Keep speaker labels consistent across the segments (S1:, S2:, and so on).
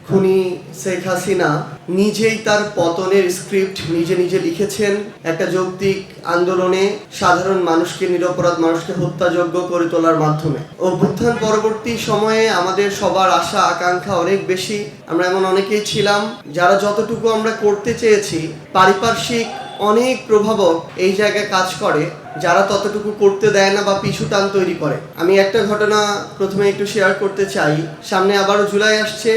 S1: খুনি শেখ হাসিনা নিজেই তার পতনের স্ক্রিপ্ট নিজে নিজে লিখেছেন। একটা যৌক্তিক আন্দোলনে সাধারণ মানুষকে, নিরপরাধ মানুষকে হত্যাযোগ্য করে তোলার মাধ্যমে। অভ্যুত্থান পরবর্তী সময়ে আমাদের সবার আশা আকাঙ্ক্ষা অনেক বেশি। আমরা এমন অনেকেই ছিলাম যারা যতটুকু আমরা করতে চেয়েছি, পারিপার্শ্বিক অনেক প্রভাবক এই জায়গায় কাজ করে যারা ততটুকু করতে দেয় না বা পিছু টান তৈরি করে। আমি একটা ঘটনা প্রথমে একটু শেয়ার করতে চাই। সামনে আবারও জুলাই আসছে।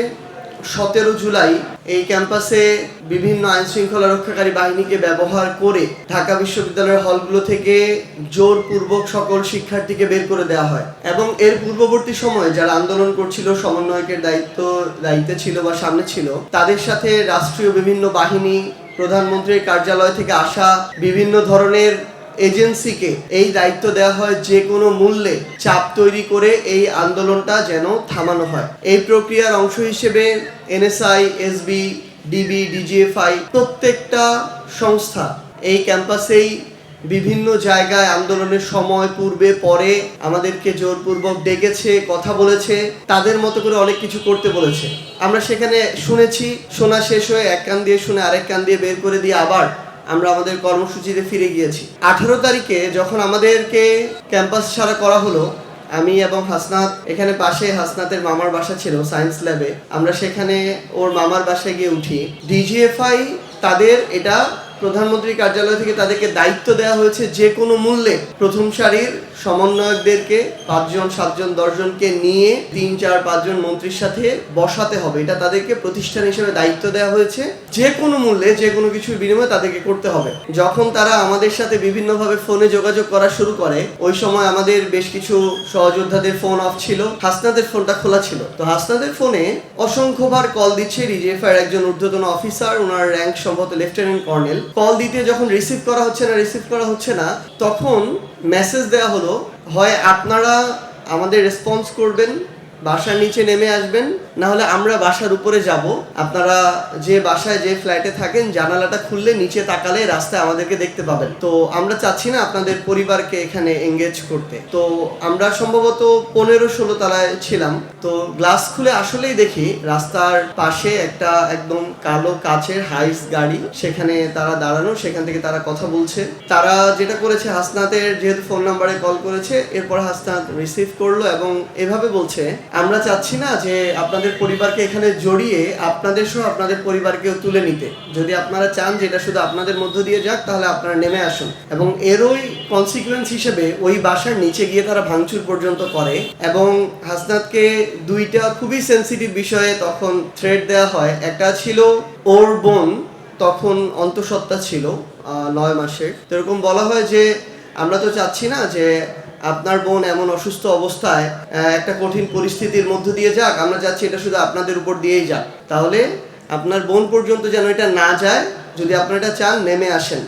S1: 17 জুলাই এই ক্যাম্পাসে বিভিন্ন আইনশৃঙ্খলা রক্ষাকারী বাহিনীকে ব্যবহার করে ঢাকা বিশ্ববিদ্যালয়ের হলগুলো থেকে জোরপূর্বক সকল শিক্ষার্থীকে বের করে দেওয়া হয়। এবং এর পূর্ববর্তী সময়ে যারা আন্দোলন করছিল, সমন্বয়কের দায়িত্বে ছিল বা সামনে ছিল, তাদের সাথে রাষ্ট্রীয় বিভিন্ন বাহিনী, প্রধানমন্ত্রীর কার্যালয় থেকে আসা বিভিন্ন ধরনের এজেন্সিকে এই দায়িত্ব দেওয়া হয় যে কোনো মূল্যে চাপ তৈরি করে এই আন্দোলনটা যেন থামানো হয়। এই প্রক্রিয়ার অংশ হিসেবে এনএসআই, এসবি, ডিবি, ডিজিএফআই প্রত্যেকটা সংস্থা এই ক্যাম্পাসেই বিভিন্ন জায়গায় আন্দোলনের সময়, পূর্বে, পরে আমাদেরকে জোরপূর্বক ডেকেছে, কথা বলেছে, তাদের মতো করে অনেক কিছু করতে বলেছে। আমরা সেখানে শুনেছি, শোনা শেষ হয়ে এক কান দিয়ে শুনে আরেক কান দিয়ে বের করে দিয়ে আবার আমরা আমাদের কর্মসূচিতে ফিরে গিয়েছি। 18 তারিখে যখন আমাদেরকে ক্যাম্পাস ছাড়া করা হলো, আমি এবং হাসনাত, এখানে পাশে হাসনাতের মামার বাসা ছিল সায়েন্স ল্যাবে, আমরা সেখানে ওর মামার বাসায় গিয়ে উঠি। ডিজিএফআই তাদের এটা প্রধানমন্ত্রীর কার্যালয় থেকে তাদেরকে দায়িত্ব দেওয়া হয়েছে যে কোনো মূল্যে প্রথম সারির সমন্বয়কদেরকে 5 জন 7 জন 10 জনকে নিয়ে 3 4 5 জন মন্ত্রীর সাথে বসাতে হবে। এটা তাদেরকে প্রতিষ্ঠান হিসেবে দায়িত্ব দেওয়া হয়েছে। যে কোনো মূল্যে, যে কোনো কিছুর বিনিময়ে তাদেরকে করতে হবে। যখন তারা আমাদের সাথে বিভিন্নভাবে ফোনে যোগাযোগ করা শুরু করে, ওই সময় আমাদের বেশ কিছু সহযোদ্ধাদের ফোন অফ ছিল, হাসনাদের ফোনটা খোলা ছিল। তো হাসনাদের ফোনে অসংখ্যবার কল দিচ্ছে ডিজিএফআই এর একজন ঊর্ধ্বতন অফিসার, ওনার র্যাঙ্ক সম্ভবত লেফটেন্যান্ট কর্নেল। কল দিতে যখন রিসিভ করা হচ্ছে না, তখন মেসেজ দেওয়া হলো, হয় আপনারা আমাদের রেসপন্স করবেন, বাসার নিচে নেমে আসবেন, না হলে আমরা বাসার উপরে যাব। আপনারা যে বাসায়, যে ফ্ল্যাটে থাকেন, জানালাটা খুললে নিচে তাকালে রাস্তায় আমাদেরকে দেখতে পাবেন। তো আমরা চাচ্ছি না আপনাদের পরিবারকে এখানে এঙ্গেজ করতে। তো আমরা সম্ভবত 15-16 তলায় ছিলাম। তো গ্লাস খুলে আসলেই দেখি রাস্তার পাশে একটা একদম কালো কাচের হাইস গাড়ি, সেখানে তারা দাঁড়ানো, সেখান থেকে তারা কথা বলছে। তারা যেটা করেছে, হাসনাতের যেহেতু ফোন নাম্বারে কল করেছে, এরপর হাসনাত রিসিভ করলো এবং এভাবে বলছে, আমরা চাচ্ছি না যে আপনাদের পরিবারকে এখানে জড়িয়ে আপনাদের সহ আপনাদের পরিবারকেও তুলে নিতে। যদি আপনারা চান যে এটা শুধু আপনাদের মধ্য দিয়ে যাক, তাহলে আপনারা নেমে আসুন। এবং এরই কনসিকুয়েন্স হিসেবে ওই বাসার নিচে গিয়ে তারা ভাঙচুর পর্যন্ত করে। এবং হাসনাতকে 2টা খুবই সেন্সিটিভ বিষয়ে তখন থ্রেট দেওয়া হয়। একটা ছিল ওর বোন তখন অন্তঃসত্ত্বা ছিল 9 মাসের। তো এরকম বলা হয় যে আমরা তো চাচ্ছি না যে আপনার বোন এমন অসুস্থ অবস্থায় একটা কঠিন পরিস্থিতির মধ্য দিয়ে যাক, আমরা চাচ্ছি এটা শুধু আপনাদের উপর দিয়েই যাক। তাহলে আপনার বোন পর্যন্ত যেন এটা না যায়, যদি আপনারা এটা চান নেমে আসেন।